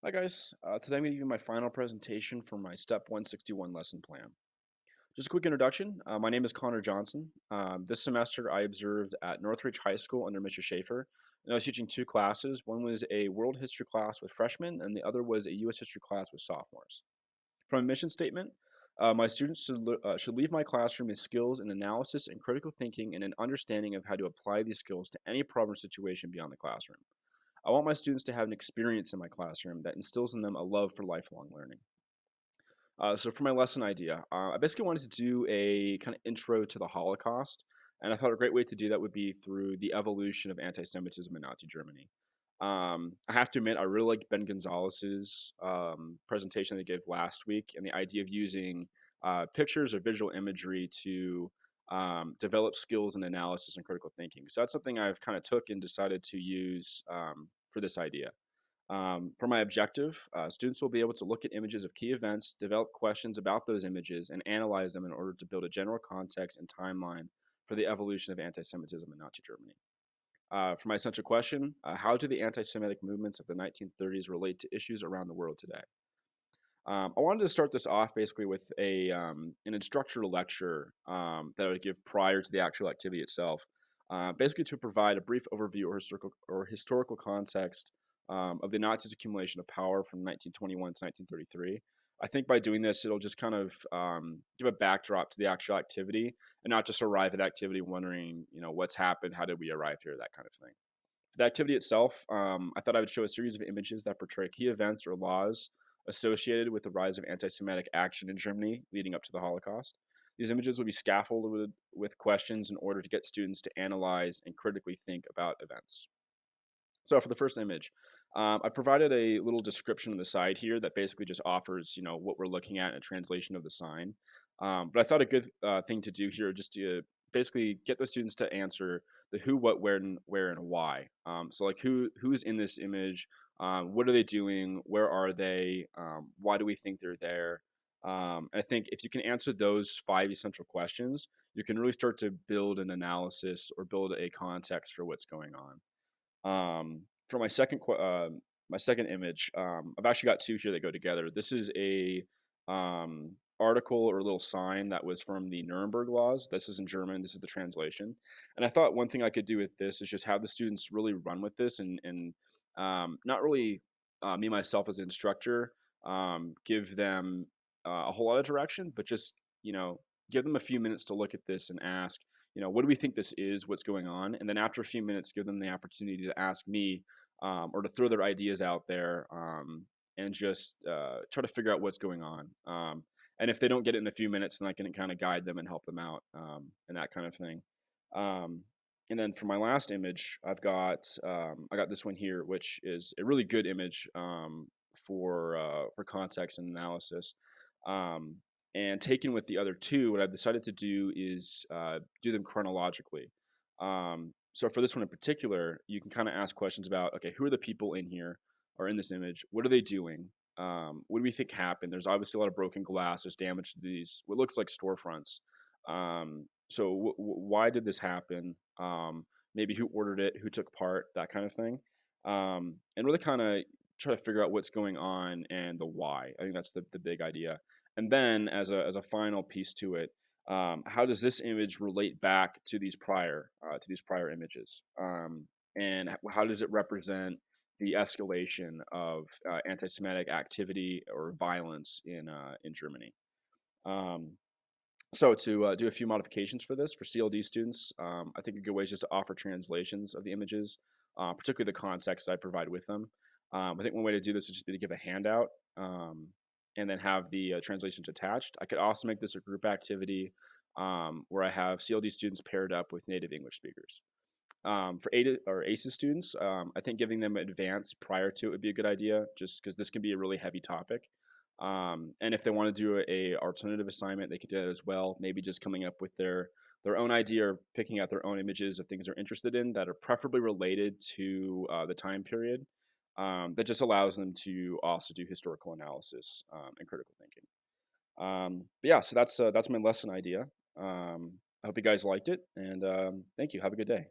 Hi guys, today I'm going to give you my final presentation for my Step 161 lesson plan. Just a quick introduction. My name is Connor Johnson. This semester I observed at Northridge High School under Mr. Schaefer, and I was teaching two classes. One was a world history class with freshmen, and the other was a U.S. history class with sophomores. From a mission statement, my students should leave my classroom with skills in analysis and critical thinking and an understanding of how to apply these skills to any problem situation beyond the classroom. I want my students to have an experience in my classroom that instills in them a love for lifelong learning. So for my lesson idea, I basically wanted to do a kind of intro to the Holocaust, and I thought a great way to do that would be through the evolution of anti-Semitism in Nazi Germany. I have to admit, I really liked Ben Gonzalez's presentation they gave last week, and the idea of using pictures or visual imagery to develop skills in analysis and critical thinking. So that's something I've kind of took and decided to use for this idea. For my objective, students will be able to look at images of key events, develop questions about those images, and analyze them in order to build a general context and timeline for the evolution of anti Semitism in Nazi Germany. For my central question, how do the anti Semitic movements of the 1930s relate to issues around the world today? I wanted to start this off basically with an instructional lecture that I would give prior to the actual activity itself, basically to provide a brief overview or historical context of the Nazis' accumulation of power from 1921 to 1933. I think by doing this, it'll just kind of give a backdrop to the actual activity and not just arrive at activity wondering, what's happened, how did we arrive here, that kind of thing. For the activity itself, I thought I would show a series of images that portray key events or laws associated with the rise of anti Semitic action in Germany leading up to the Holocaust. These images would be scaffolded with questions in order to get students to analyze and critically think about events. So for the first image, I provided a little description on the side here that basically just offers, what we're looking at and a translation of the sign. But I thought a good thing to do here just to basically get the students to answer the who, what, where, and why. So like who's in this image, what are they doing, where are they, why do we think they're there? And I think if you can answer those five essential questions, you can really start to build an analysis or build a context for what's going on. For my second image, I've actually got two here that go together. This is a article or little sign that was from the Nuremberg laws. This is in German. This is the translation. And I thought one thing I could do with this is just have the students really run with this and not really me myself as an instructor give them a whole lot of direction, but just give them a few minutes to look at this and ask, what do we think this is? What's going on? And then after a few minutes, give them the opportunity to ask me or to throw their ideas out there and just try to figure out what's going on. And if they don't get it in a few minutes, then I can kind of guide them and help them out and that kind of thing. Um, and then for my last image, I got this one here, which is a really good image for context and analysis. Um, and taken with the other two, what I've decided to do is do them chronologically. So for this one in particular, you can kind of ask questions about, okay, who are the people in here or in this image? What are they doing? What do we think happened? There's obviously a lot of broken glass. There's damage to these, what looks like storefronts. So why did this happen? Maybe who ordered it, who took part, that kind of thing. And really kind of try to figure out what's going on and the why. I think that's the big idea. And then as a final piece to it, how does this image relate back to these prior images? And how does it represent the escalation of anti-Semitic activity or violence in Germany? Um, so to do a few modifications for this for CLD students, I think a good way is just to offer translations of the images, particularly the context I provide with them. I think one way to do this would just be to give a handout and then have the translations attached. I could also make this a group activity where I have CLD students paired up with native English speakers. For ADA or ACES students, I think giving them advance prior to it would be a good idea, just because this can be a really heavy topic. And if they want to do a alternative assignment, they could do that as well. Maybe just coming up with their own idea or picking out their own images of things they're interested in that are preferably related to the time period. That just allows them to also do historical analysis and critical thinking. But yeah, so that's my lesson idea. I hope you guys liked it, and thank you. Have a good day.